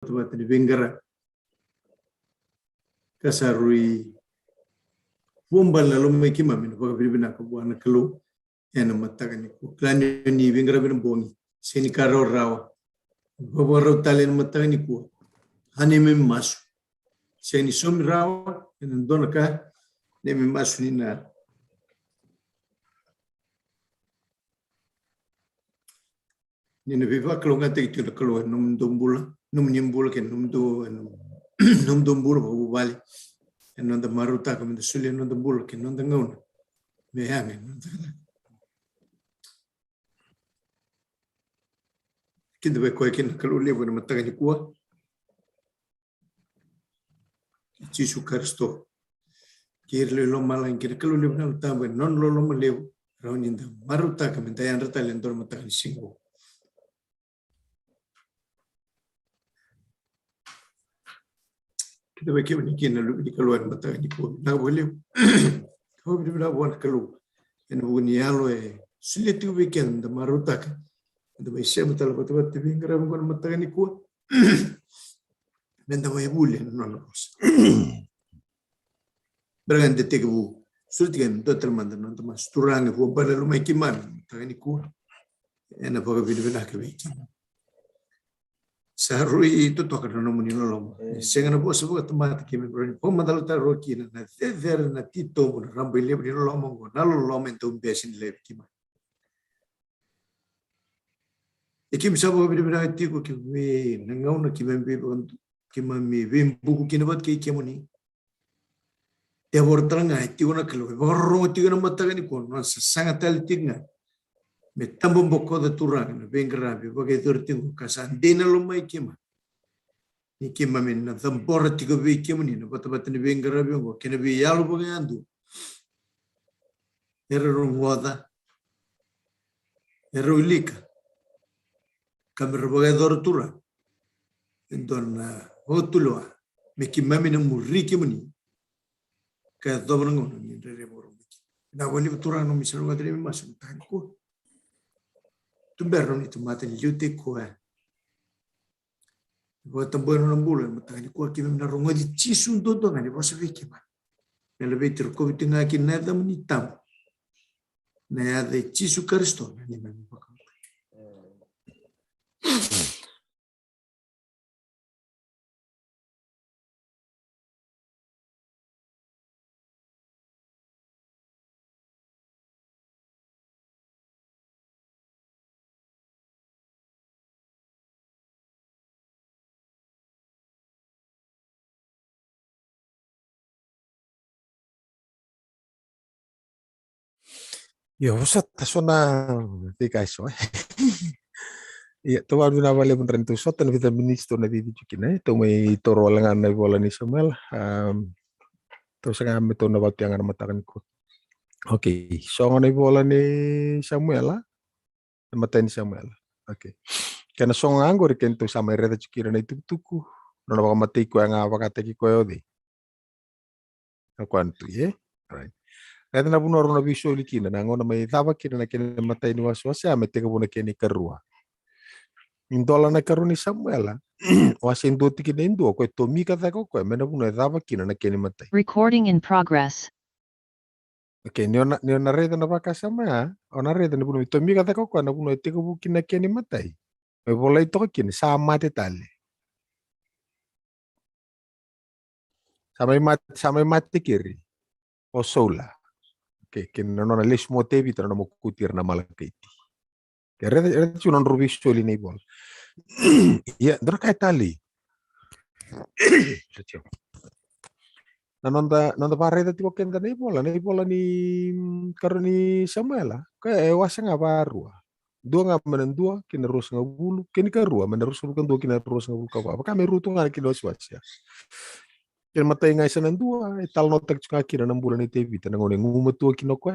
Tumat ni Bengara kasarui Bombal la lumay kima min pag Pilipina ka buwan na kalu yan ang matakan ko klano ni Bengara binabongi sini karo rawa babaraw talen matakan ko hani may maso sini som rawa yan doon ka ni may maso ni na ni nabiba kalungan tayo ito na kaluan num dumbula num nimbula ken num dumbula babali non da maruta come da sulle non da bull che non da ngona me hame kinde be ko ken kalu levo na mataga ni kuwa ci su karsto kirle lo malan kire kalu levo na tambe non lo malevo rawnin da maruta come da yan rata len dor mataga ni singo kinde be ke ni ken lu ni kalu mataga ni kuwa na bolevo ko bi na bon kalu en buni yalo sulle tu weekend da maruta da may siya matala patabat tibing karami ko na mataga ni kuwa nanda may buli na nalos beragan de tegabu sultigan total manda nanda mas turang ko para lumay kiman mataga ni kuwa ena pag binibina ka weekend sa rui ito to kana no munino lom senga na po sa buka tomate kimi bro po madalo ta roki na ver na tito mo rambile ni lom ngo nalo lom ento besin le kima Ikim sabo binibina tiko ki we nangaw na kimembe kimami buku kinabat kay kimoni te bortranga tiko na kalo borro tiko na mataga ni kon sa sangatal tigna me tambom boko da turang na bengrabe bagay dortingo kasandena lumay kima ni kima min na tambora tiko be kimoni na batabat ni bengrabe ngo kinabi yalo bagay andu erong wada erolika kamera bagay dortura endon hotuloa me kimami na muri kimoni ka dobrango ni reremoro na wali turang no misalo gadre masum tanko Tumberro ni tomate liute ko Vota bueno na bula matani ko ki na rongo di chisu do ngani bosa viki man. Nella veter ko bitinga ki nada muni tam. Na ya de chisu karisto ni man pa. Yo, sota sona tika iso. Iya, to wadu na wale beneran tu sota na vitamin isto na didi chukina. To may toro langan na bola ni Samuela. To sa ngame to na watu yang matakan ko. Okay, so na bola ni Samuela. Mata ni Samuela. Okay. Kana so ngango reken to sa may reda chukina na itutuku. No na mamatay ko ang wakate ki ko yodi. Kwanto ye. Right. Kaya na puno na visual kina na ngona may tawag kina na kina matay ni waswasa may teka puna kini karua. Indola na karu ni Samuela. Wasin do tiki na indo ko to mi kata ko ko mena puna tawag kina na kini matay. Recording in progress. Okay, niyo na reda na baka sama. O na reda na puna to mi kata ko na puna teka puna kina kini matay. May bola ito kini sama detale. Samay mati kiri. O sola. Okay, kina no na lis mo tebi na mo kutir na malakaiti. Kaya reda chunan rubis choli na ibol. Ya, dora kay tali. Nanda pareda tiko kenda na ibola ni karo ni Samuela. Kaya wasa nga barua. Dua nga menendua kina ros nga bulu, kini karua menerus bukan dua kina ros nga bulu kawa. Baka meruto nga kina wasya. Kina matay nga isa nandua, ital notak chuka kina ng bulan ni TV, tanang ngone ngumutua kino ko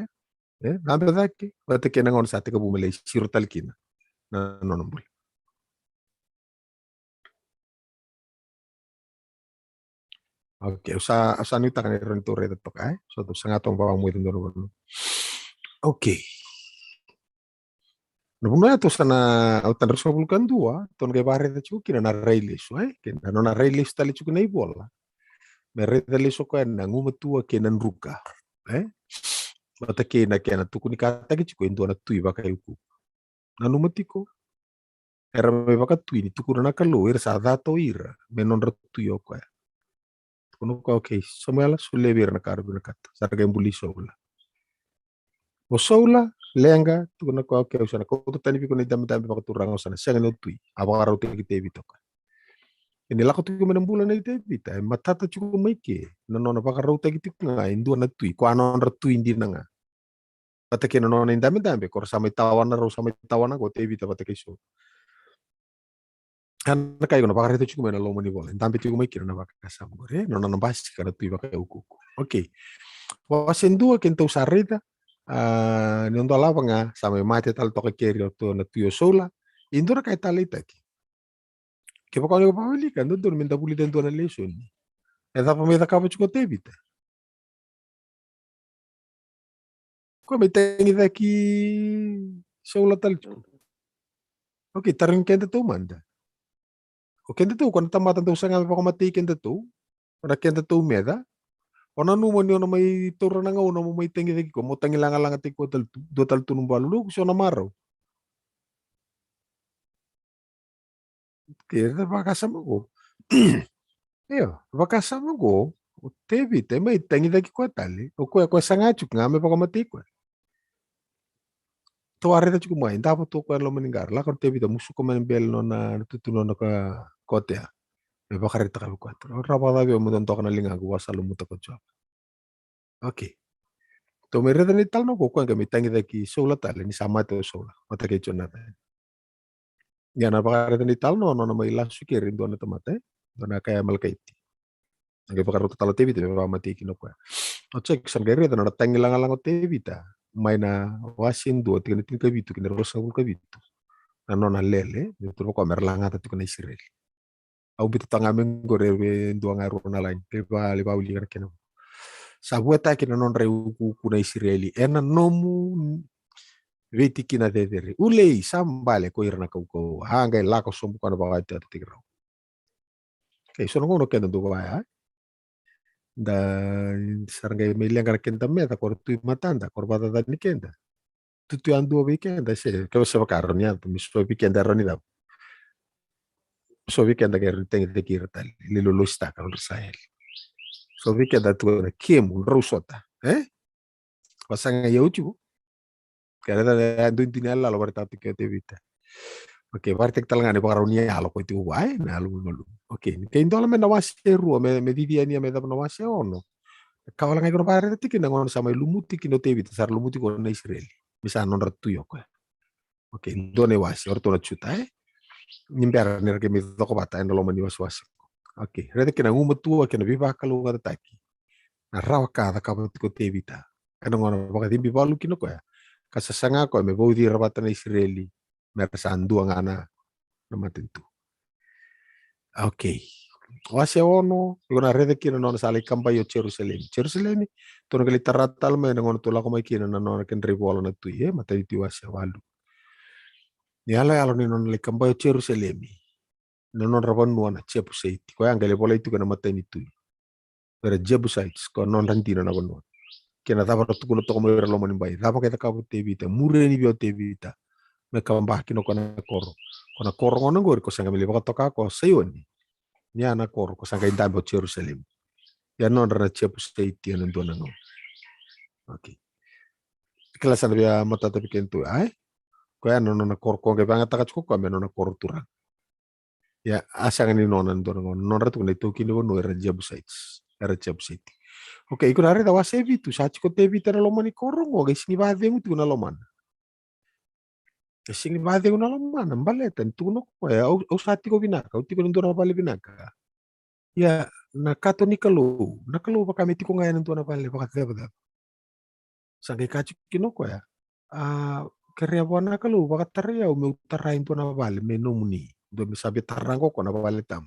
nanda daki, bata kina ngon sa tika bumilay, sirutal kina. Na nonambul. Okay, usa nita kan ron to red to kay. So to sa nga tong bawang mo itong dono. Okay. Nabunga to sana autan resolukan dua ton ke bare ta chuki na railis ke na railis tali chuki na ibola mere tali so ko na ngumatua ke nan ruka bata ke na tukuni kata ke chuki ndo na tui baka yuku na numatiko era me baka tui ni tukuna na kalo era sa dato ira me non ratu yo ko kuno ko okay Samuela sulle bir na karbu na kata sarga embuli soula o soula lenga tukuna ko okay usana ko tani bi ko ni dam baka turang usana senga no tui abara te kite bitoka ini lako tu mana bulan na ite bita matata chuku maike na nona baka rauta gitu nga indu na tui ko anon ratu indi na nga pata ke nona indame dame kor samai tawana ro samai tawana ko te bita pata ke so kan kai ko na baka rete chuku mana lo mani bola indame chuku maike na baka kasam gore nona na basi kana tui baka uku okay wasen dua kento sarita ni ondo lava nga samai mate tal toka keri to na tuyo sola indura kai talita ki ke baka ni pawili kan do minta buli den to na lesion esa pameda kapa chuku te bita ko may tengi daki sola tal. Okay, taring kenda to manda. O kenda to kung tamatan to sa nga pa mati kenda to. Kung kenda to meda. O nanu mo niyo na may turo na nga una mo may tengi daki ko mo tangi lang lang ati ko do tal tunong balulu so na maro. Kaya baka sama ko. Iyo, baka sama ko. O tebi te may tengi daki ko tali. O ko sa nga chuk nga may pa mati ko. To arita chuku mai dapat to ko lo meninggar la kon tebi da musu ko men bel no na tutuno na ka kotea me bakarita ka ko raba da mo don to na linga ko wasalo mo to ko job okay to me reda ni tal no ko nga mi tangi da ki sola tal ni sama to sola mata ke chona ta ya na bakarita ni tal no no mai la su ke rindo na tomate dona kaya mal kaiti nge bakarita tal tebi te me mati ki no ko o check san gere da na tangi langa langa tebi ta mai na wasin do tigni tigka bitu ki na rosa ka bitu na nona lele tu ko merlanga ta tukuna Israel au bitu tanga mengore ndo ngaru na lain le ba uli kan kena sabueta ki non re kuna Israeli ena nomu veti kina dedere ulei sambale ko irna ko hanga la ko sombu kana ba ta tigra okay so ngono kena do ba da sarga me lenga kenta meta ko tu matanda ko bata da ni kenda tu ando weekend se che se va carnia mi sto weekend erano da so weekend che ritengo di kirtal li lo sta ka Israel so weekend tu na kemu rusota pasanga yauchu che da do dinella lo barta che te vita okay barte talangane pa karunia alo ko tu wai na lu no okay che indola me na wasi ruo me viviani me da no wasi ono kawala ngai ko bare ti kina ngon sama lumuti kino te vita sar lumuti ko na Israel bisa non ratu yo ko okay done wasi orto na chuta nimbera nera ke mi toko bata endo loma ni waswasi. Okay, rede kena nguma tua kena viva kalu ngata taki. Na rawa ka da kaba tiko tevita. Endo ngona baka timbi balu kino ko ya. Kasasanga ko me bodi rabata na Israeli. Mera sandu ngana na matentu. Okay. Wase ono, ngona rede kina nona sala kamba yo Jerusalem. Jerusalem tono kali taratal me ngona tula ko mai kina na nona ken ribola na tu ye mata itu wase walu. Ni ala alo ni nona le kamba yo Jerusalem. Non ravannuana Jebusaiti ko angale bola itu kana mata itu era Jebusites ko non rantino na bonno kena tava to kuno to mo era lo mani bai tava kita ka tevita mure ni bio tevita me ka mbah kino kona koro ngono ngor ko sanga mili to ka ko sayoni ni ana koro ko sanga indambo Jerusalem ya non ra Jebusaiti ana dona no okay kelas ana bia mata tapi kentu ai ko ya non na koro ko ge banga taka ko me non na koro turang ya asang ni nonan don non ratu ne to kino no era Jebusites era Jebusite okay iko nare da wasevi tu sa chiko tevi tera lomani korong o gais ni bade mutu na loman sing ni bade na loman baleta tu no ko ya o sa tiko binaka o tiko ndona bale binaka ya na kato ni kalu baka meti ko ngayon ndona bale baka teba sa ke kachu kino ko ya kaya buana kalu baka taria o me utarain to na bale me no muni do me sabi tarango ko na bale tam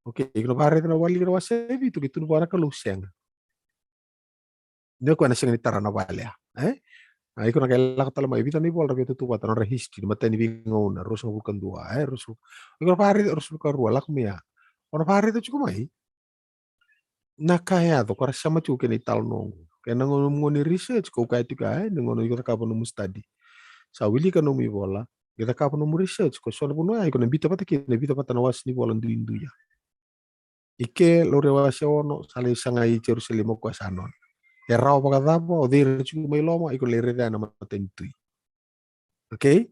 okay iko bare na wali na wasevi tu gitu buana kalu siang dia ko na sing ni tarana bale Aí kuna kela katala mai vita ni bola rabia tu bata nora history mata ni bingo na rosa bukan dua rosu. Iko pare rosu bukan rua lak mia. Ona pare tu cukup mai. Na kaya to kora sama cuke ni tal nong. Kena ngoni research ko kaya tu kaya ngono iko ka pono study. Sa wili ka no mi bola. Kita ka pono research ko so pono ai ko na bita pata ke na bita pata na was ni bola ndu indu ya. Ike lo rewasa ono sale sangai Jerusalem ko sanon. E rao pakadapa o dire cukup mai loma iko lere na mata intui. Okay?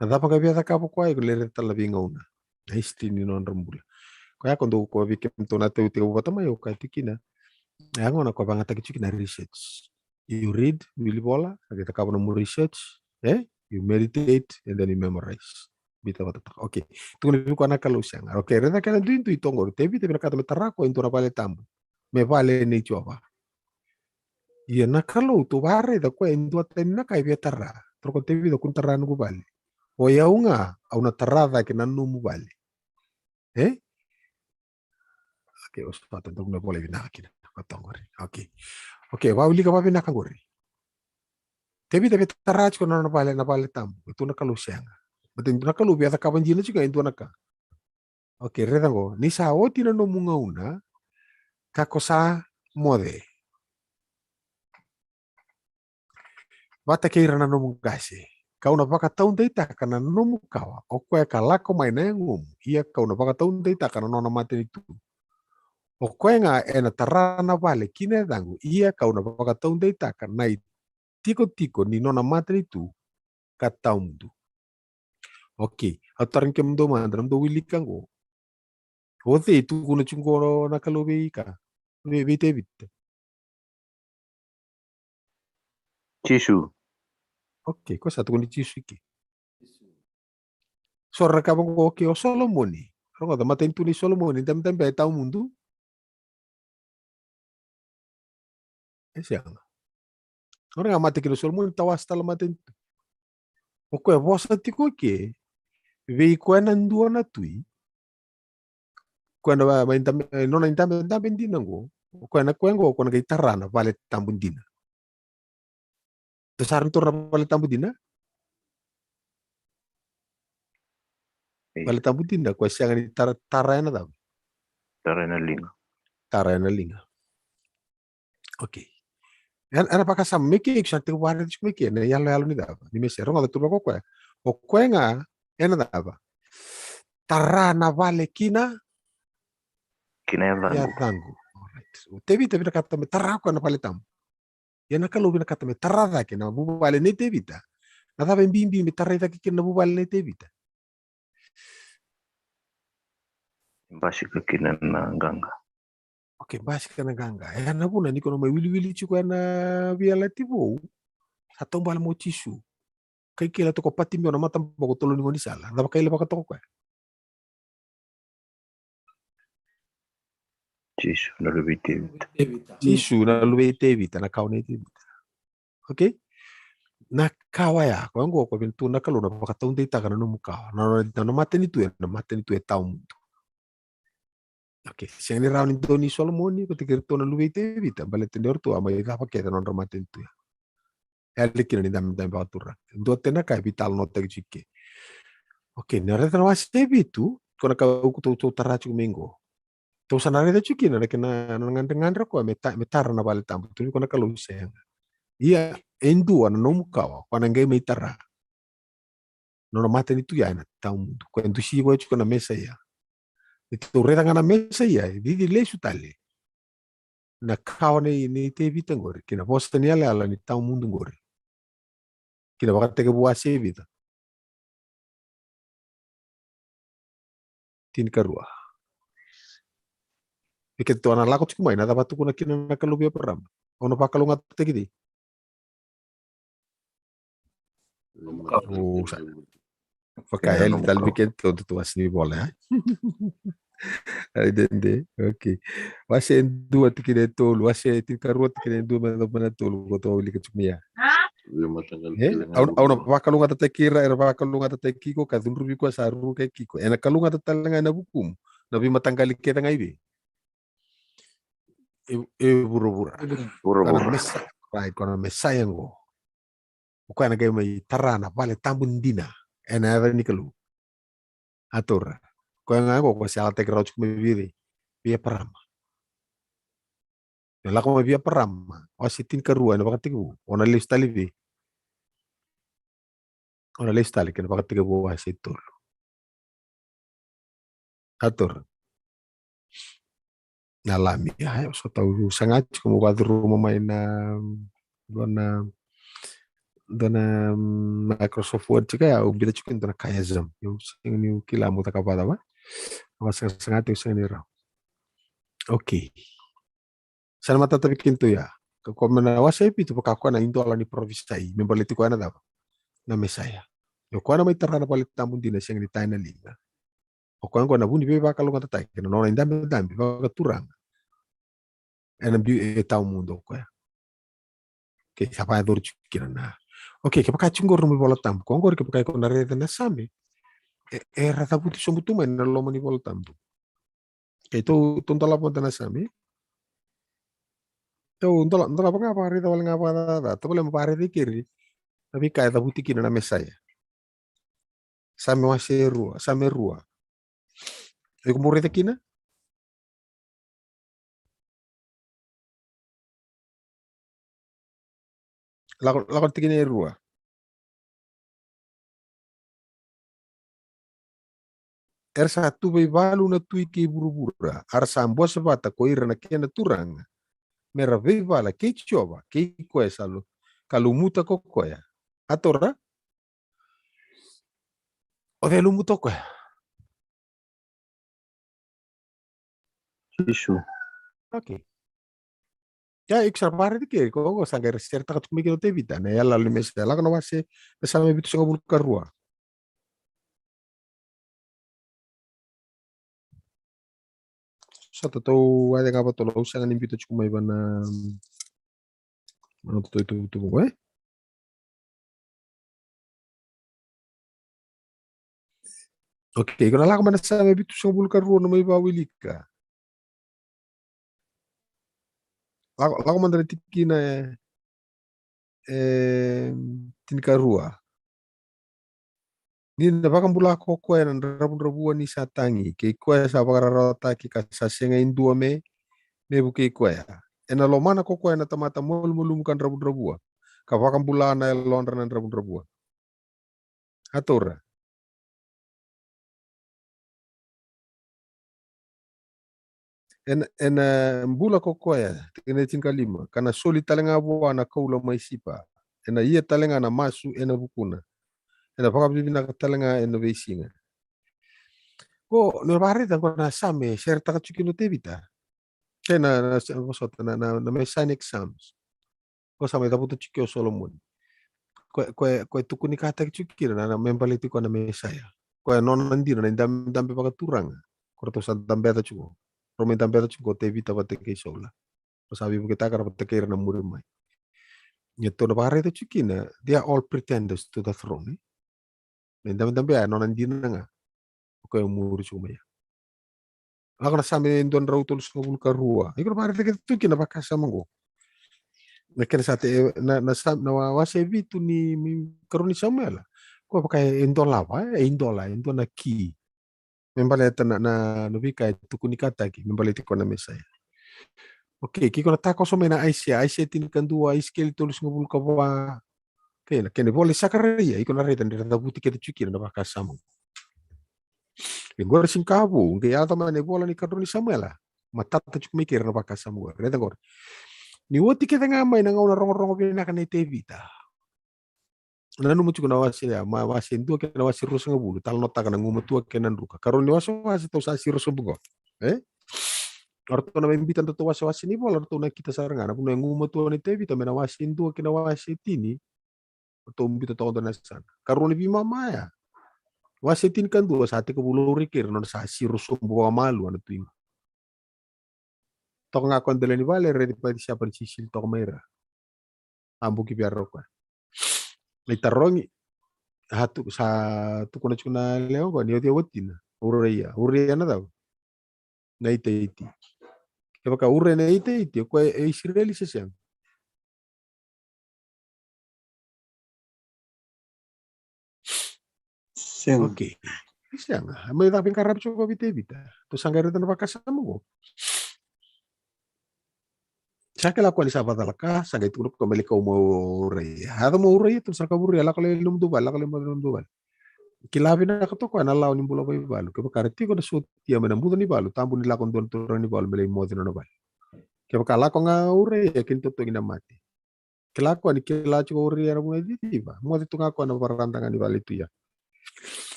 Nadapa ka biasa kapo kwa iko lere tala bingauna. History ni non rembula. Kaya kondo ko bikin to na te te bata mai o ka tikina. Yango na ko banga ta kina research. You read Willy Bola, kita kapo no research, you meditate and then you memorize. Bita bata. Okay. Tunggu ko na kalusang. Okay, reda kana duin tu itongo. Tebi te kata metarako into na pale tambo. Me vale ni chuava. Iya na kalau tu bare da ko into tenna kai biatara. Troko tebi da kun tarano ko bale. O yaunga au na tarada ke nanu mu bale. Oke, ospat untuk na boleh binakin. Katongori. Oke, wawili ka papi nakangori. Tebi taraj ko na napale tambo. Ito na kalusyanga. Batin ito na kalu biasa kabanjila juga ito na ka. Oke, redango. Ni sa oti na nomunga una kakosa mode. Bata ke irana nomungase. Kau na baka taun deita kana nomu kawa. O koe ka lako mai na ngum. Ia kau na baka taun deita kana nona mate itu. O koe nga e na tarana vale kine dangu. Ia kau na baka taun deita kana tiko ni nona mate itu ka taun tu. Oke, atarin ke mdo mandram do wili kango. Ote itu kuna chungoro na kalobe ika. Vite vite. Chisu. Oke, ko satu kuni chisu iki. Sorra kabang ko oke o Solomoni. Rongo da maten tu ni Solomoni tam be taun mundu. Siang. Orang amate kilo Solomoni tawas tala maten tu. Oke, bosa tiko ke. Vei ko nandua na tui. Quando vai non intambe bendina go quando kwengo kono kay tarana vale tambundina to saran to vale tambundina vale tambundina ko siang ni tarana da tarana linga okay ana pakasa meke xante wale dis meke ne yalo ni da ni mese ronga to ko ko o kwenga ena da tarana vale kina ya tangu alright tevi kata me tarako na vale tambu yana kalau bina kata me tarada ke na bubu vale ne tevita na tava bimbi me tarada ke na bubu vale ne tevita Basi ke kina na ganga. Oke, basi kana ganga yana buna ni kono mai wili chuko na biala tibo atau bala mo chisu kai kila to ko pati mi ona mata boko tolo ni ngoni sala na kai le baka to ko Chisu na lebih chisu na lube tevita na kaune tevita okay na kawaya ko ngo ko bintu na kalu na baka taun deita kana no muka na mateni tu e taun okay sing ni rauni doni Solomoni ko tikir to na lube tevita bale tenor tu ama ida pakai na no mateni tu ya likina ni dam batura do tena ka vital no te chike okay na reta was tevitu kona ka ku to tarachu mengo to sanare de chike na kena ngandra ko metar na bale tambu tu kona ka lu sen iya endu ana no mukawa kwana ngai metara no mate ni tu ya na taum ko endu si ko na mesa ya itu reta ngana mesa ya di le sutale na kawane ni te vita ngori kina posta ni ala ni taum mundu ngori kina bakate ke buase vita tin karua Ike to ana lako chikumai na dabatu kuna kina na kalubia peram ono pakalunga te gidi Pakai el tal weekend todo tu asni bola. Ai dende. Okay. Wase dua tikine tolu, wase tikarua tikine dua mana tolu ko to li kachumia. Au pakalunga te kira era pakalunga te kiko ka dunru ko saru ke kiko. Ena kalunga te talanga na bukum. Na bi matanggali ke tanga ibe. E buru-buru. Kana mesa. Right, kana mesa yango. Ko ana kay may tarana vale tambundina. Ena ever nikalu. Atura. Ko nga ko si ate crouch ko bibiri. Via parama. Nala ko via parama. O si tin karua na bakatiku. Ona lista livi. Ona lista li kena bakatiku buwa si tur. Atur. Nalami ya so tahu sangat como quadro mamay na dona Microsoft Word juga ya ubida juga dona kaya zam yung ni kila mo takabada ba sangat yung sanira. Okay. Sana matatabi kinto ya. Kung manawas ay pito pagkakuha na indo ala ni provisay membaliti ko na daw na mesaya. Yo ko na may tarana palit tamon din na siyang nitay na linga. O ko na buni be ba kalungan tatay kina no na indambi ba turang. Ena bi taw mundo ko ya. Okay, siapa yang kira na. Okay, kaya kachungor mo bola tambo. Kung ngor kaya ko narete na sami. Rata puti sumutuma na loma ni bola tambo. Kaya ito tuntala po na sami. Ito untala pa nga pare tawal nga pa na. Ito pala mapare di kiri. Tapi kaya tabuti kina na mesaya. Sami wasi rua, sami rua. Iko murete kina. Lakon tikina rua. Satu bai balu na tui ki buru-bura. Sambo sebata ko ira na kena turang. Mera vei bala ke chova, ke koe salo. Kalau muta ko koe. Atora? O de lumuto koe. Isu. Okay. Ya ik pare di ke ko sangger certa kat kumikino te vita na yalla le mesa la kono wase besame bitu songo bul karua. Satu tau ada ngapa to lo usangan invito cuma ibana to itu koe. Okay, kono la ko same bitu songo bul karua no mai bawilika. La ko mandare tikina tin karua. Ni na bakang bula ko koe na rabu ni satangi ke koe sa bakararata ki kasasenga indua me buke koe. Ena lo mana ko koe na tamata mulu kan rabu-rabua. Ka bakang bula na londra na rabu-rabua. Atora. En bula ko koe tina tingka lima kana soli talenga bua na kaula mai sipa. Ena ia talenga na masu ena bukuna. Ena pakabibina talenga ena beisinga. Ko no barita ko na same serta ka chukino tebita. Kena na messine exams. Ko sama taputo chikyo Solomon. Ko tukuni kata chukira na membaliti ko na mesaya. Ko non nandino na dambe pakaturang. Ko to sa dambe ta chuko. Rome dambe ta chuko tebita pate kay sola. Ko sabi mo kita kara pate kay na murimay. Nyeto na pare ta chukina, they are all pretenders to the throne. Na dambe non nandino na nga. Ko yung muri chumaya. Ako na sami don rautul sa bulkarua. Iko pare ta chukina pakasama ko. Naquela sate na wase vitu ni karuni Samuela. Ko pakai indola pa indola na ki. Membaleta na nubika tukuni kata ki membaleti ko na mesaya. Okay, kiko na tako so mena Asia tin kandua iskel tulus ngubul ka ba. Kaya kene bole sakaria iko na reta ndira buti kete chukira na bakasama. Ngor sim kabu nge alta mane bola ni karuni Samuela. Matata chukmikir na bakasama. Reta ngor. Ni woti kita ngamay na ngauna rongo-rongo pinaka na itevita. Nanu mo na wasi ya, ma wasi ndu ke na wasi rusa ngabulu, tal nota kana ngumatua ke nanruka. Karon ni wasi to sa si rusa bugo. Orto na membitan to wasi ni bola orto na kita sarangana puno ngumatua ni tevita mena wasi ndu ke na wasi tini. Orto mbita to na sana. Karon ni mama ya. Wasi tin kan dua sate ke bulu rikir non sa si rusa bugo malu anu tuing. Tok ngakon dele ni vale ready pa siapa sisil tok mera. Ambu ki biar rokwa. Naitarrongi hatu sa tukuna chuna leo ba ni dia wetina ureya na daw na ite kaya ka ure na ite ko Israeli sesang Okay. Siya nga. May taping karap siya ko bitebita. To sangga rito na pakasama mo. Siya kila ko sa batalaka, sangga itulog ko malikaw mo ray. Hado mo ray ito sa kaburi ala ko lumdubal, ala ko lumdubal. Kilabi na ka to ko analaw ni bulo ko ibalo. Kaya kariti ko na suot tiya manambuto ni balo, tambo nila kung doon turang ni balo malay mo din na bal. Kaya kala ko nga ray, kinto to ginamati. Kila ko ni kila ko ray ara mo di ba? Mo dito nga ko na parantangan ni balo itu ya.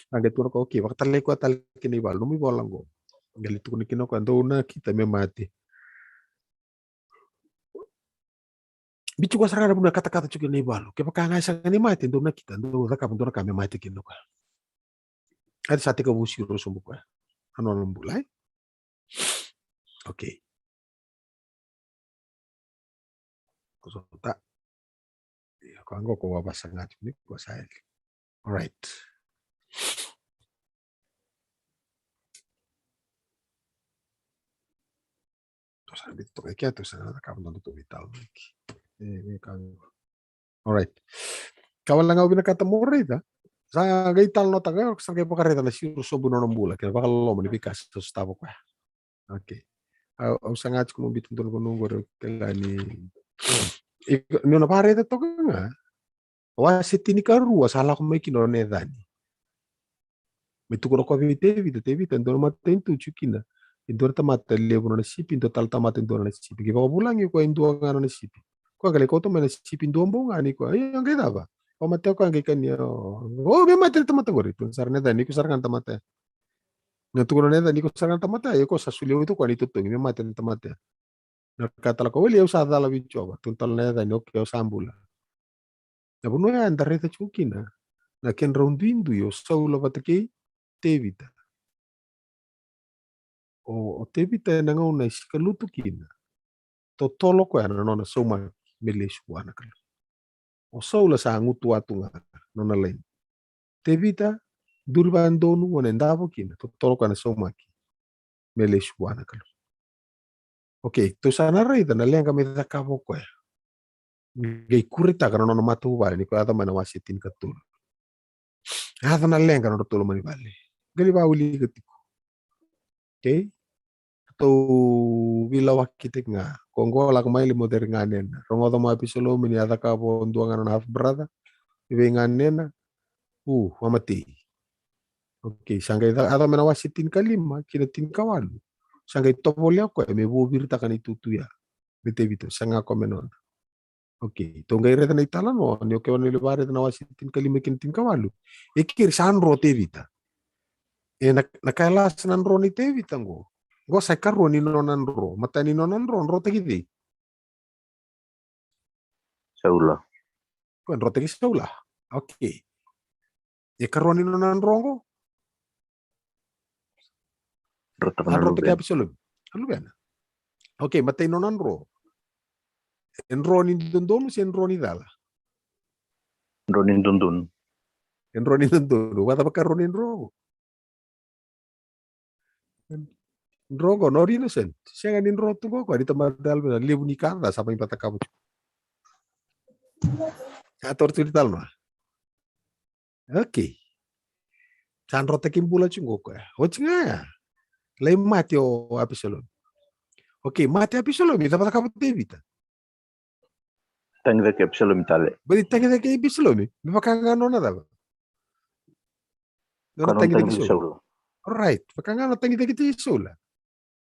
Agad ko ko okay, waktalay ko tal kinibal, lumibol lang ko. Galito ko ni kinoko ando na kita may mati. Bicho ko sarang na kata-kata juga kinibal. Kaya pakangay ni mati ando na kita ando na kami mati kinoko. Ada sate ko busiro sumbu ko. Ano nang bulay? Okay. So ta. Ko anggo ko wabasa nga ni ko sa. All right. Terus dito kay kaya to sa nakapon to vital. Alright. Kawan lang ako binakatamo rin, ha? Sa gaital no taga, sa kayo pakarita na siyo sobo no nambula. Kaya baka lalo mo, nibikas sa stabo ko. Okay. Ang sangat ko mabitong doon ko nung goro kaya ni... Nyo na parita to ka nga. Wasiti ni karua, sala ko may kinonedani. May tukuro ko David, doon matin to chukina. Indor tamata levo na sipin, total tamata indor na sipin. Kaya ko bulang yung ko indor nga na sipin. Ko gali ko to may na sipin doon bo nga ni ko. Ay, ang gaya ba? O mateo ko ang gaya niya. Oh, may matin tamata ko rito. Sarang na ni ko sarang tamata. Naturo na ni ko sarang tamata. Ay ko sa suliw ito ko anito to. May matin tamata. Nakatala ko, wali usada la bicho ba. Tuntal na ni okay sambula. Nabuno ya andare ta chukina. Na ken roundindu yo saulo batake David. O David na ngaw na isikaluto kina. Totolo ko yan, no, na soma miliswa na kalo. O saula sa ngutu atu nga, no na lain. Tevita, durban donu, wana ndavo kina, totolo ko na soma ki, miliswa na kalo. Okay, to sana rita, na liang kami takabo ko ya. Gay kurita ka no na matu bali, ni ko ata manawasitin katul. Ata na liang ka no tulo manibali. Gali ba uli katiko. Okay? To bilawa kitik nga kongo la kumai limo der nganen rongo to ma pisolo mini ata ka bo nduanga na half brother ibe nganen mamati okay sangai ata mena wasitin kalima kina tin kawalu sangai topolia ko me bo birta kan itu tu ya bete bito sanga ko menon okay to ngai reta na itala no ni ke wani lebare na wasitin kalima kin tin kawalu ikir sanro te vita nakailas nan ro ni te vita ngo go sa karo ni nonan ro mata ni nonan ro tegi Saula. Kuen ro tegi saula okay e karo ni nonan rongo ro tegi absolut alu bena okay mata ni nonan ro en ro ni dondon si en ro ni dala Ronin Dundun. en ro ni dondon wata karo ni ro Rogo no innocent siya ganin ro tu ko di tempat dal bena libu ni kanda sa pang patakabu ator tu dital no okay san ro tegi bula chungo ko o chinga lay mati o apisolon okay mati apisolon mi dapat kabu David Tangi da Capsulum Tale. beri tangi da ke apisolon mi pakangano na dapat no Kanon tangi da tangi ke Saula. alright pakangano tangi da ke sola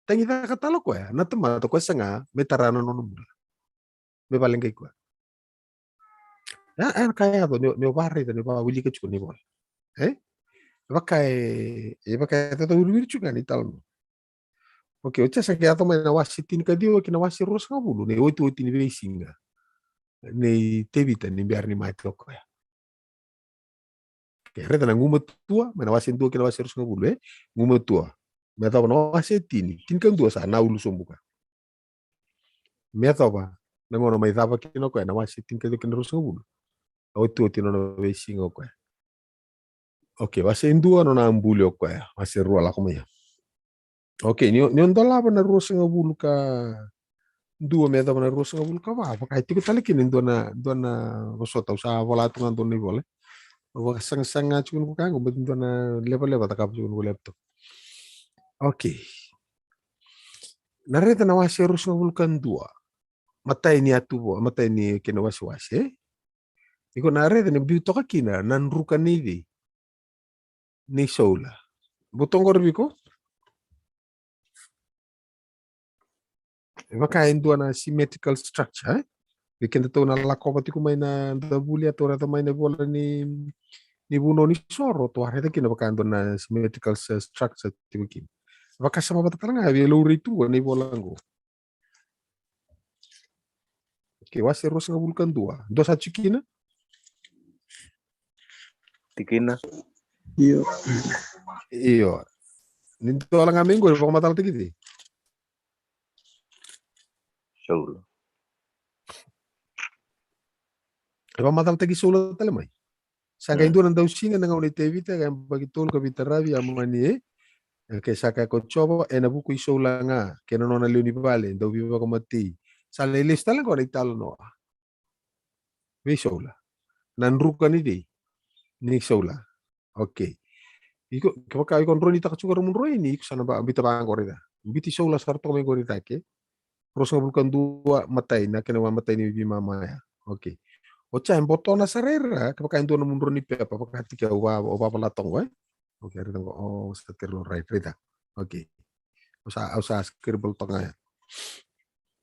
tangi da katalo ko ya na tama to ko sanga metarano no mula me paling kay ko kaya to no barre to no wili ke chuni bol bakay to urwir chuga ni talmo okay ocha sa kaya to may nawasitin ka dio kinawasi ros nga bulu ne oito ni racing ne tevita ni biar ni maito ko ya kaya na ngumatua manawasin tua kinawasi ros nga bulu ngumatua meta no asetini tin kan tua sa naulu sombuka meta ba nangono may tapa kino ko nawasitin ka dio ros nga bulu oito no racing ko okay wase indua no na ambulio ko ya wase rua la ko ya okay ni ndola ba na ros nga bulu ka dua meta na ros nga bulu ka ba kaya tiko talikin dona rosota usa vola tungan doni bole Wa sang-sanga chukun ko kango betul na level takap chukun ko laptop. Okay. Nareta na wasi harus ngabulkan dua. Mata ini atu mata ini kena wasi-wasi. Iko nareta ni biu toka kina nanrukan ni soula. Butong ko biko. Maka dua na symmetrical structure. Bikin tu na lakopati ko may na dabuli ato rata may na bola ni buno ni soro to harita kina baka ando na symmetrical structure tibukin. Baka sama bata nga luri tu ni bola ngo. Okay, wasi harus ngabulkan dua. Dua satu kina. Tikina. Iyo. Nito lang amin ko baka matal tigiti. Soula. Baka matal tigi solo talamay. Saka indo nang daw singa nang unit evita kaya pagitol ka bitarabi amani kaya saka ko chobo na buku isola nga kaya no na liuni bale daw biba ko mati. Sa lista lang ko na italo no. Isola. Nanruka ni sola. Okay. Iko kapag ikaw ron ita kachugar mo ron ini sana ba bita ba ang korida. Biti sola sarto may korida ke. Terus ngabulkan dua matay na kinawa matay ni Maya. Okay. Ocha botona sarera kapag ando na mundo ni pepa kapag hatika o papalatong okay rito ko sa tirlo right rita. Okay. Usa scribble to nga.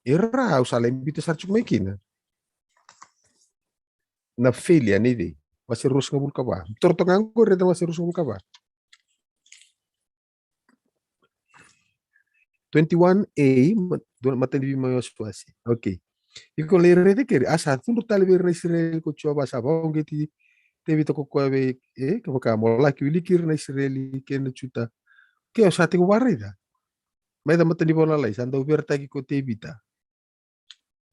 Ira usa lembito sa chukmekina. Na filia ni masih rus ngabul ka ba? Tortongan ko rito masih rus ngabul ka ba? 21A matindi mo situasi. Okay. Iko lere kiri asa tundu talbe na Israel ko choba sa bawang geti tebito ko kwabe kapag mo laki wilikir na Israel ken chuta. Kaya sa ti ko warida. May da matindi bola lai sanda uberta ki ko tebita.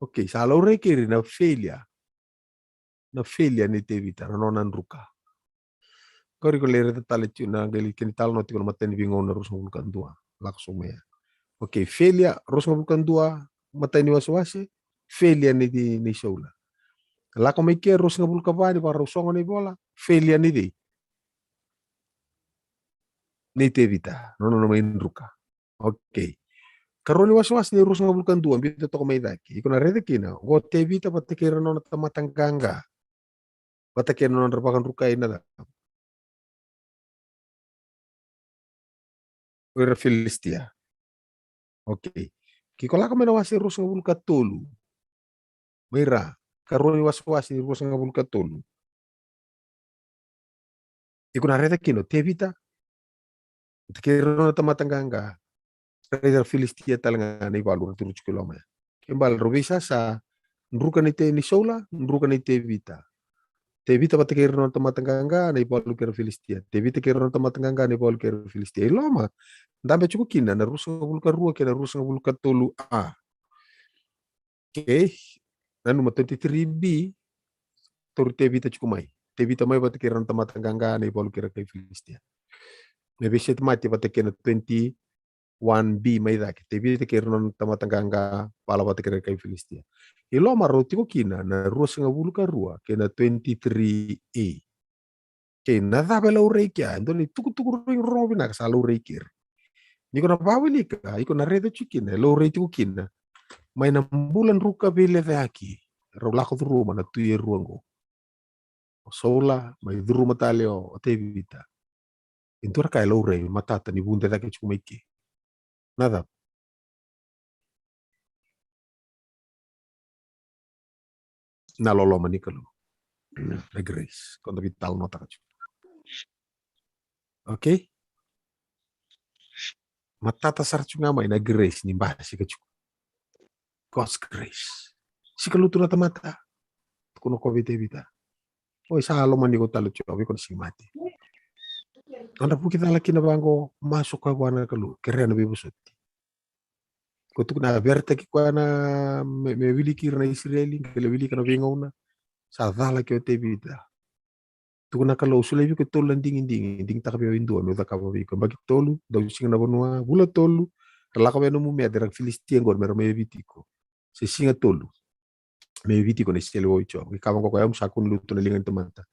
Okay, sa lore kiri na failure ni tebita no nan ruka. Kori ko lere tale chuna gali ken tal no ti ko matindi bingon na rusong kan dua langsung ya. Okay, failure rusong kan dua matindi waswasi. Failure ni soula. La ko may keros nga bulka ba ni para usongo ni bola. Failure ni tevita. No may ruka. Okay. Karon ni waswas ni rus nga bulkan dua bito to ko may daki. Iko na rede kina. Go tevita patikira no na tamatanganga. Patikira no na rapakan ruka ina da. Ura Filistia. Okay. Kiko la ko may nawasi rus nga bulka tolu. Mayra. Karon ni waswas ni rus nga bulka tolu. Iko na rede kino tevita. Patikira no na tamatanganga. Raider Filistia talaga na ibalu turu kiloma. Kembal robisa sa nruka ni soula, nruka ni tevita. Tevita patikir no tamatanganga na ibalu kira Filistia. Tevita kira no tamatanganga na ibalu kira Filistia. Iloma. Ndambe chuko kina na rusa bulka ruwa kina rusa bulka tolu a. Okay. Nanu ma 23B toru tevita chuko mai. Tevita mai patikir no tamatanganga na ibalu kira Filistia. Maybe set mati patikir no 1B may daki tevita kira non tamatanganga pala patikir kay Filistia. Ilo maroti ko kina na rusa nga bulka ruwa kina 23A. Kaya nadaba la ureikya ando ni tuku ring robi na sa ureikir. Niko na bawili ka iko na redo chikina lo ureiti ko kina. May na bulan ruka bile daki. Rola ko ruma na tuye ruango. Sola may ruma taleo tevita. Intura kay lo urei matata ni bunda daki chumaiki. Nada. Na lolo manikalo. Na grace. Quando vital nota kachu. Okay? Matata sarchu nga may na grace ni basi kachu. God's grace. Si kaluto na tamata. Kuno ko vita. Oy sa halo man ko talo chu. Abi ko si mati. Anda po kita laki na bango masuk ka wana kalu. Kere na bibusot. Kutuk na verta ki kwa na me wili kir na Israeli. Kele wili ka na bingaw na. Sa dhala ki o te vita. Tuku na kalau sulai ko tolu ding takabe windu no takabe ko bagi tolu daw singa na bonua bula tolu la ko no mu me derang Filistien gor mer me vitiko se singa tolu me vitiko ne selo oicho ki kama ko am sakun luto na lingan temanta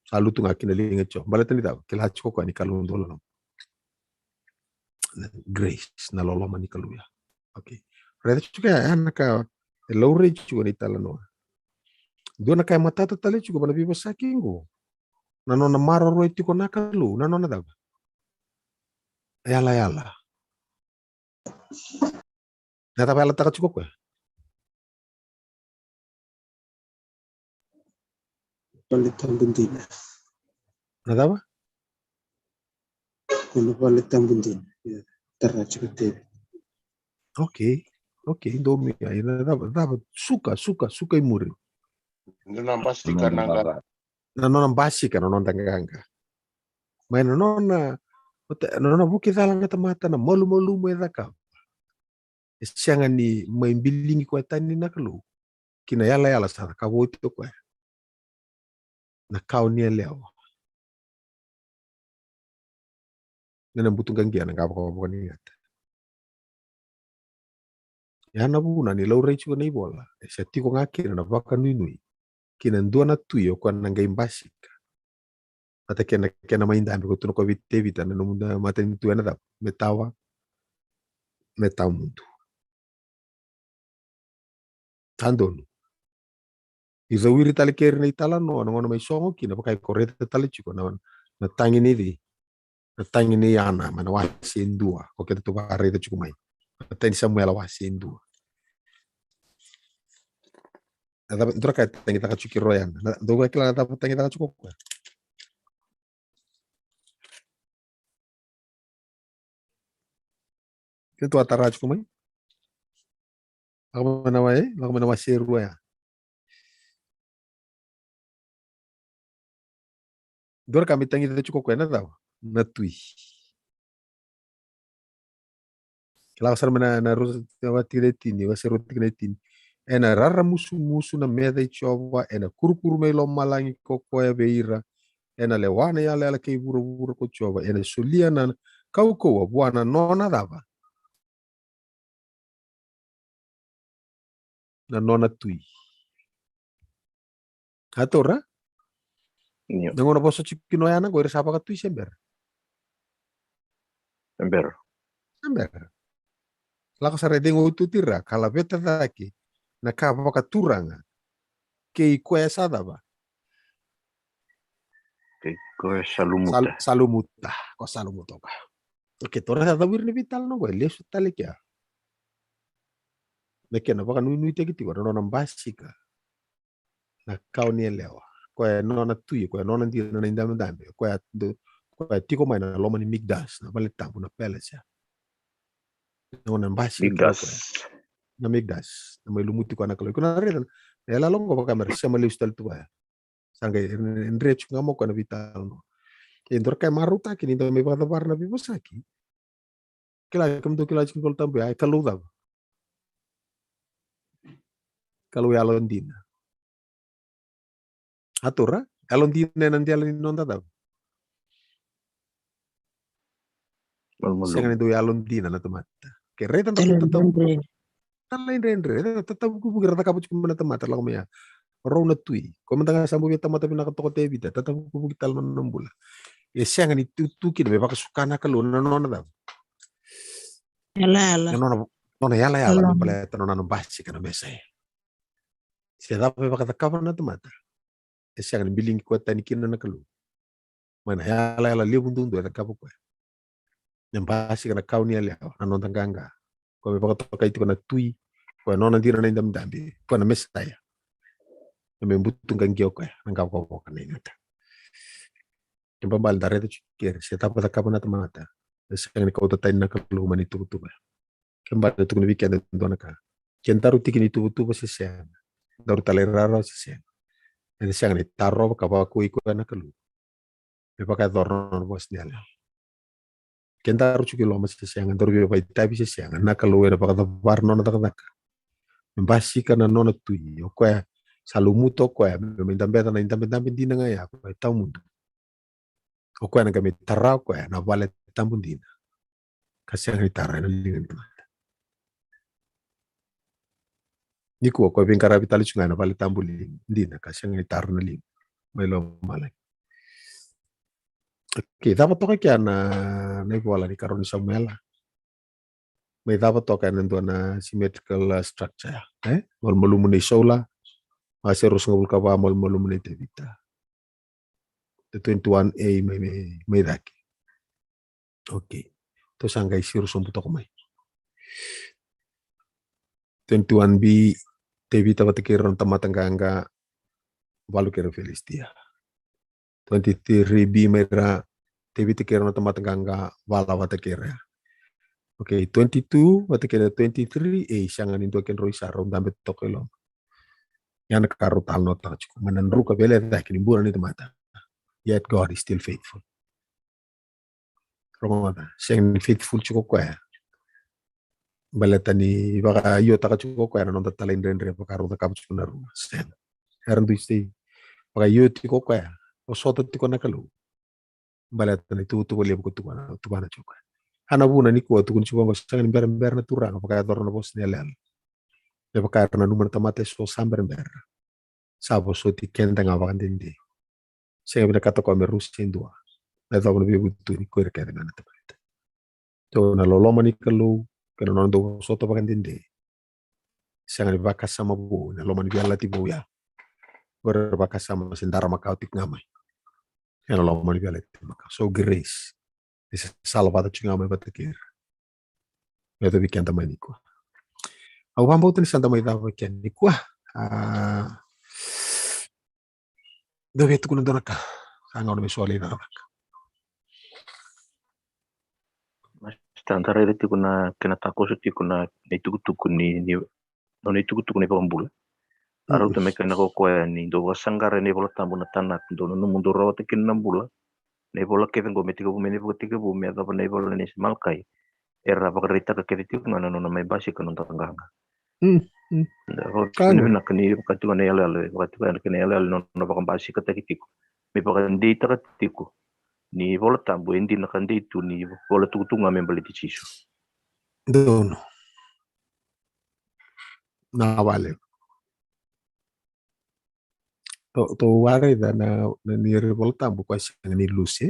Salu tu ngaki na linga cho. Balatan ita kila chiko kwa ni kalung dolo. Grace na loloma ni kaluya. Okay. Reda chuka anaka laure chuka ni talano. Dua na kaya matata tali chuka bana bibo sakingo. Nano na maro roi tiko nakalu. Nano na daba. Yala. Nata pala taka chuka kwa. Palitan bundina. Nata ba? Kuno palitan bundina. Tara chukate. Okay. Domi ay dapat suka imuri. Nuna bastika nanga. Nano basic nano tanganga. May nano buki dalang na tamata na malu mo edaka. Siya nga ni may bilingi ko tani na kalu. Kinayala sa kawoto ko. Na kao niya leo. Nanambutong ganggian ang kapakawa niya. Yan na buna ni law rate ko na ibola. Siya tiko nga kina na baka nui. Kinandua na tuyo kwa nanggay basik. At kena main dami ko tuno ko vita na numunda matin tuya na metawa mundo. Andon. Izawiri tali keri na itala no ano may songo kina baka koreta tali chiko na tangi ni ana mana wasi indua ko kita tu bareta chiko mai. Tani Samuela wasi indua. Ada dura ka tangi taka chuki royan. Doga kila dapat tangi taka chuko. Kita atara chuko mai. Ako manawa seru ya. Dora kami tangi taka chuko na daw. Natui. Kila kasar na rus tiretini waseru tiretini. Ena rara musu na meda ichova ena kurukuru me lo malangi koko ya beira ena lewana ya lela ke buru ko chova ena sulia na kauko wa bwana nona dava na nona tui atora Nyo. nangono poso chikino yana go sapa ka tui sember la kasar dengo tutira kala beta daki na kapa ka turanga ke ikuesa dava Ko salumuta. salumuta ka oke tora da wirni vital no go lesu talikia Mekena baka nui te kiti wara nona basika na kau ni lewa ko nona tui ko nona ndi na indam dambe ko tiko mai na loma ni migdas na vale tampu na pelesa nona basika Big kilo das. ko na migdas na mai lumuti ko na kalo ko na reda ela longo baka mer sema listal tu ya sanga enrech ngamo ko na vital no endor kai maruta kini do me baka barna bibosaki kila kila chikin tampu ay kaluda kalau Yalondina. Atura, Yalondina nanti Yalondina tahu. Saya kan itu Yalondina na temata. Kereta tahu. Talain rendre, tahu kubu kereta kapu cuma na temata lah kumya. Rona tui, komentanga sambu beta mata pina katoko tebita, tahu kubu kita nombula. Saya kan itu kini bebak sukana kalau nona tahu. Yala. Nona yala, bela nona nombasi kan biasa. Saya tahu bebak kata kapan na temata. Saya kan biling kuat tani kina na kalu. Mana yala liu buntung tu ada kapu kue. Yang pasti karena kau ni liau, anon tangganga. Kau bebak tokai itu kena tui, kau nona dira na indam dambi, kau na mesaya. Yang membutuhkan gangio kau, nangkau kau kena ingat. Yang pembal dari itu cikir, saya tahu pada kapan na mata. Saya ni kau tatai na kalu mani tu. Kembali itu kena weekend itu naka. Kentaru tikin itu saya. Daru talerara saya. Jadi saya ni taruh kapaku ikut na kalu. Bebak dorong bos dia lah. Kenta ruchu kilo mas siang antor bi bai tabi siang na kalau era pakata bar nona tak mbasi kana nona tui o kwa salumuto kwa minta beta na inta beta dina ngaya kwa tau mundo o kwa na kami tarau kwa na vale tambun dina kasiang ni tarai na lingan ni kwa bingkara vitali chunga na vale tambun dina kasiang ni tar na ling mai lo malai Okay, dapat to kaya na Vola ni karon ni Samuela. May dapat to kaya nandun na symmetrical structure. Malumulo ni Sola. Maserus ngabul ka ba malumulo ni Tevita. The 21A may daki. Okay. To sangay sirus ang buto ko may. 21B Tevita batikiron tamatanganga walu kero Felistia. 23B mayra Tevita kiron tamatanganga wala watakira. Okay, 22 watakira 23A siyangan into ken roi sarom dambe tokelo. Yan karo talno ta chuko mananru ka bele daki ni buran ni mata. Yet God is still faithful. Romana, siyang faithful chuko kwa. Balatani baka iyo taka chuko kwa non tatalain rendre baka ro ta kapchu na ru. Sen. Heran du stay. Baka iyo tiko kwa. O soto tiko na kalu. Balatani tu wali ko tu na chuko. Hana buna ni ko tu kun chuko sang ber na turang baka dorno bos ni lel. De baka na numero tamate so samber ber. Sabo so ti kenda nga baka dindi. Siyang binakato ko merus indua. Na tawo na bibu tu ni ko re kaya na tapat. To na loloma ni kalu kena non do soto baka dindi. Siyang baka sama bu na loma ni biala ti bu ya. Baka sama sindara makau tik ngamai. Kena loma ni biala ti makau. So grace. Is salvada chingamai batakir. Ito bikin tamay ni ko. Au hambo tin santa may daw ken ni ko. Daw ito kuno donaka. Sangaw na miswali na rak. Antara itu kuna kena takos itu kuna itu ni non itu ni pambula. Aru tu mereka nak kau ni do wasanggar ni Vola Tabu na tanak do no mundo rawat kin nambula. Ni Vola Kevin go metiga bu meni tiga bu me apa ni Vola ni semalkai. Era pakarita ka keditik ngana no mai basi kan untuk tanganga. Ni nak ni katu ni ala katu ni ala no pakam basi ka keditik. Me pakan di ta keditik. Ni Vola Tabu endi na kan di tu ni Vola tutunga me bali tisu. Dono. Na wale. To ware da na ni Vola Tabu kwa ni lusi.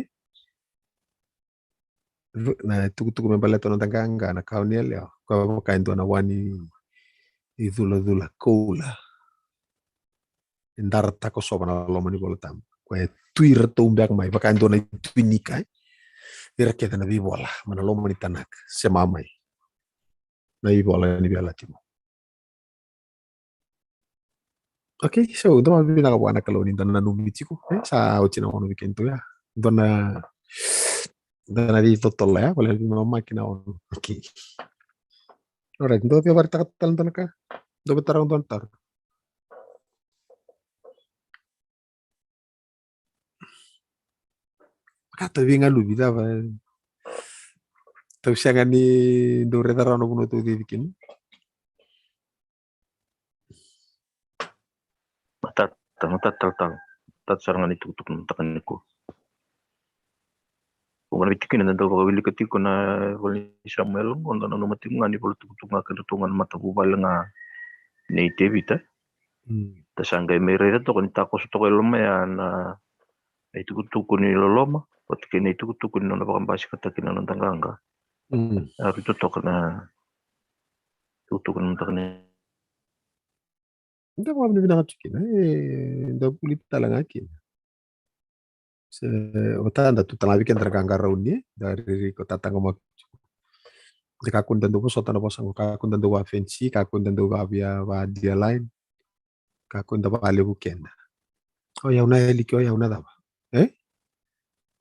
Na tuku me bali to tanganga na kauniel ya. Kwa kain to na wani idula kola. Indar tako soba na loma ni Vola Tabu. Kwa tuir to umbiak mai baka ndo na tuinika. Ira kita na bibola mana loma ni tanak semamai. Na bibola ni biala timo. Okay, so dama binakabuana kalau ni dana numitiku sa uchina ono weekend ya. Dana di totol ya, boleh di makina ono. Okay. Alright, ndo tiap hari takat talan tanaka. Do betarang tontar. Kata binga lu bida ba. Tapi siang ni do retarano kuno tu dibikin. Tat sarangan itu untuk mentakan itu. Bukan bikin nanti kalau beli ketika na beli Samuela, kalau na mati ngani kalau tukungan ketutungan mata bubal nga ni Tevita. Tasangay mereka tu kan takos tu kalau mayan itu kutukun ni loloma, ketika ni itu kutukun na bakal basi kata kina nantang angga. Hari itu tu kena tutukun nantan. Hindi mo binakachukin. Ndo kulit talang akin. Utanda tu talabi kan terganggar rauni dari kota Tanggamak. Di kakun dan dua sota na bosang kakun dan dua fancy kakun dan dua via dia lain kakun dan bali weekend. Oh ya una elikyo ya una daba.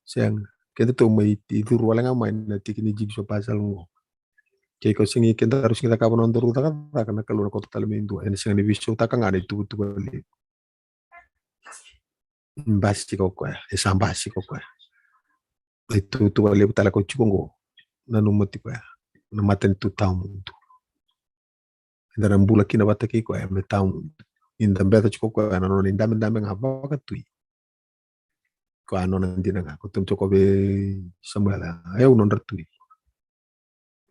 Siang kita tu may tidur wala nga main na tikini jigso pasal ngo. Kaya ko singi kita harus kita kapon on duru taka karena kalau kota talamindo ini singa ni visu taka nga itu bali. Basi ko kwa isang basi ko kwa. Itu bali tala ko chukongo nanumati kwa. Na maten tu tamu tu. Dalam bulan kina bata ki kwa me tamu. Inda beta chuko kwa na non inda menda menga baka tui. Kwa non ndina nga ko tum chuko be Samuela. Ayo non ratui.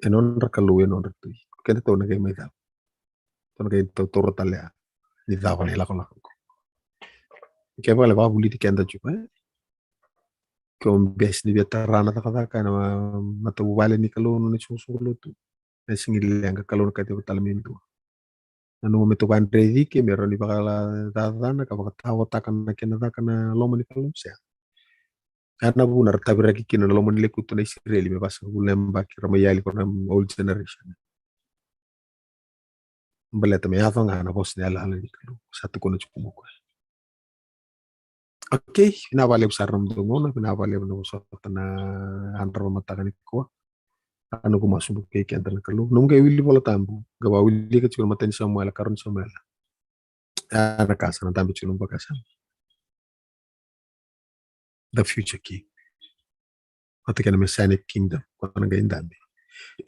E non rakalu e non ratui. Kete to na kay may da. To na kay to toro talya. Ni da pa nila ko. Kaya pala ba buli ti kenda chuko. Kung bes ni veterana taka na matawala ni kalon ni susulo tu. Na singil yang kalon ka ti talamintu. Ano mo meto kan ready ke meron ni bakala tatana ka bakatawa takan na kinata kana lomo ni kalon siya. Karena bu nar tabira ki kina lomo ni lekutu na Israeli me basa ulemba ki ramayali ko na old generation. Baleta me ato nga na bos ni ala ni kalon. Satu ko na chukumo ko. Okay, pinawali besar namdungo na pinawali mo sa na antar matakan ko. Ano ko masubok kay antar kalu. Nung kay Willy Vola Tabu, gawa Willy ka chulo maten Samuela karon Samuela. Na kasa na tambi chulo bakasan. The future king. Ate kana Messianic kingdom ko na gain dambi.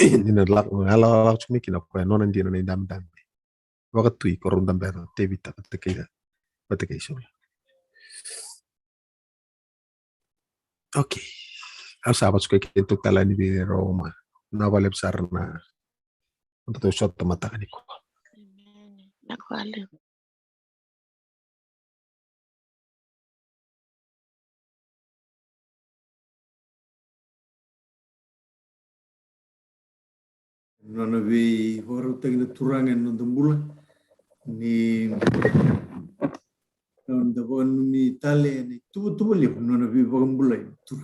Ninalak ala chumiki na ko no nandi na dambi. Wakati ko ron dambi na tebita patekay so. Okay. Ang sabat ko kay totalan ni Roma. Nawala besar na untuk shot mata kaniko. Nakuali. Nona vi baru tagna turangan no dambula ni non da bon mi Italia ni tu li nona vi bagambula tur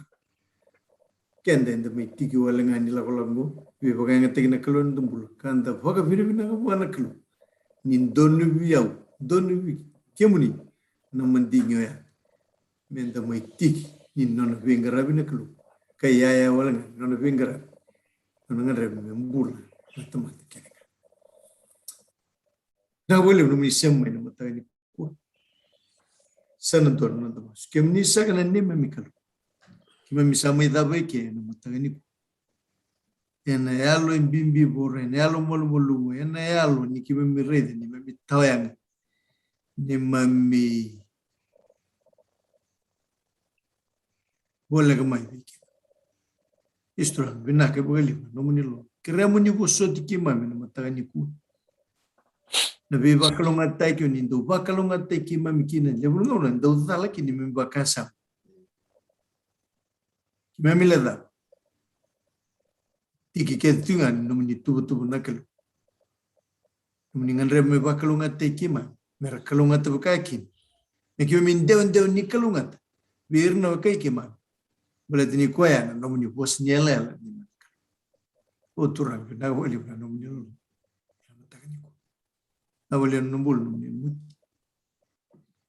kende nda mi tiki wala ngani la kolambo vi baganga tagna kalon dambula kanda baga vira vina wana kalu ni donu vi kemuni na mandinyo ya menda mai tiki ni nona vi ngara vina kalu kaya wala nona vi ngara nona ngara mbula matematika na wale no misema ina matani kwa sana don no damas kem ni saka na nime mikalo kima misama idaba ke na matani ena yalo imbimbi bore ena yalo molu ena yalo ni kima mirede ni mami tawang ni mami wala ga mai bike isto binaka bgali no munilo Keremo ni ko soti ki mami na matani ku. Na be bakalong atay ko nindo bakalong atay ki mami kinan. Lebron ngona daw tala ki ni mami bakasa. Ki mami lada. Tiki ke tungan no ni tubu nakal. No ni nganre me bakalong atay ki mami. Mer kalong atay bakakin. Me ki mami dew ni kalong atay. Bir na kay ki mami. Balat ni koya no ni bos ni ala. Oturang na wali na nomunyo na taganiko na wali na nombol nomunyo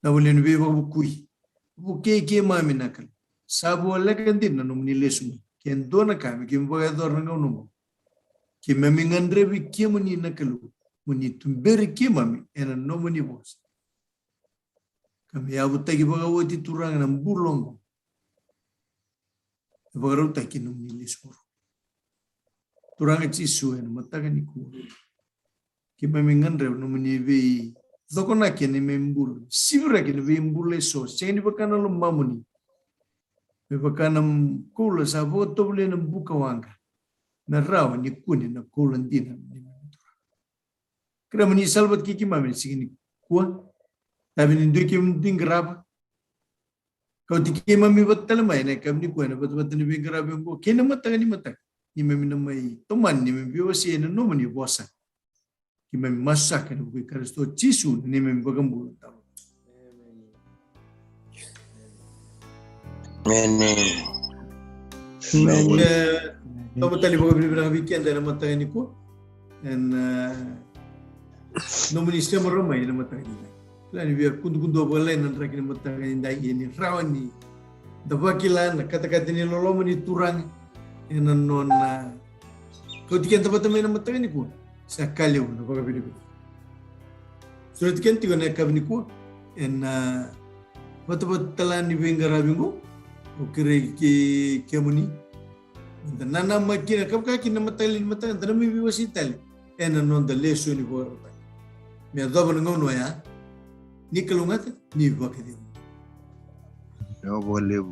na wali na beba bukui buke ke mami nakal sabo wala kantin na nomunyo lesumi ken dona kami kim baga dor na nomo kim mami ngandre bi kimuni nakalu muni tumberi kimami ena nomuni bos kami abu tagi baga woti turang na mbulongo baga ro taki nomunyo lesuru Turang cisu en matakan iku. Kima menganre no menivi. Dokona kene membul. Sibra kene membul so. Sengi bakana lo mamuni. Me bakana kula sa voto bule na buka wanga. Na rawa ni kuni na kula ndina. Kira mani salvat kiki mami sigini kuwa. Tabi ni ndui kim dingraba. Kau tiki mami batal mai na kam ni kuwa na bat ni bingraba ngo. Kena matakan ni matakan. Ni mami na may tuman ni mami biwasi na no mani bosa ki mami masak na buki karisto cisu ni mami bagambu tahu kamu tali baga bilang weekend na mata ni ko and no mani sistema ramai na mata ni plan biar kundu boleh na rakin mata ni dai ni rawani dapakilan kata-kata ni lolo ni turang ena nona kau tikan tempat teman nama tengah ni ku sekali pun apa kau pilih surat tikan tiga nak kau ni ku ena betul telan di bengkara bingung ukir ki kemuni dan nana makin kau kaki nama tali dan nama biwasi tali ena non the lesu ni buat me ada benengon ya ni kelungat ni buat dia no boleh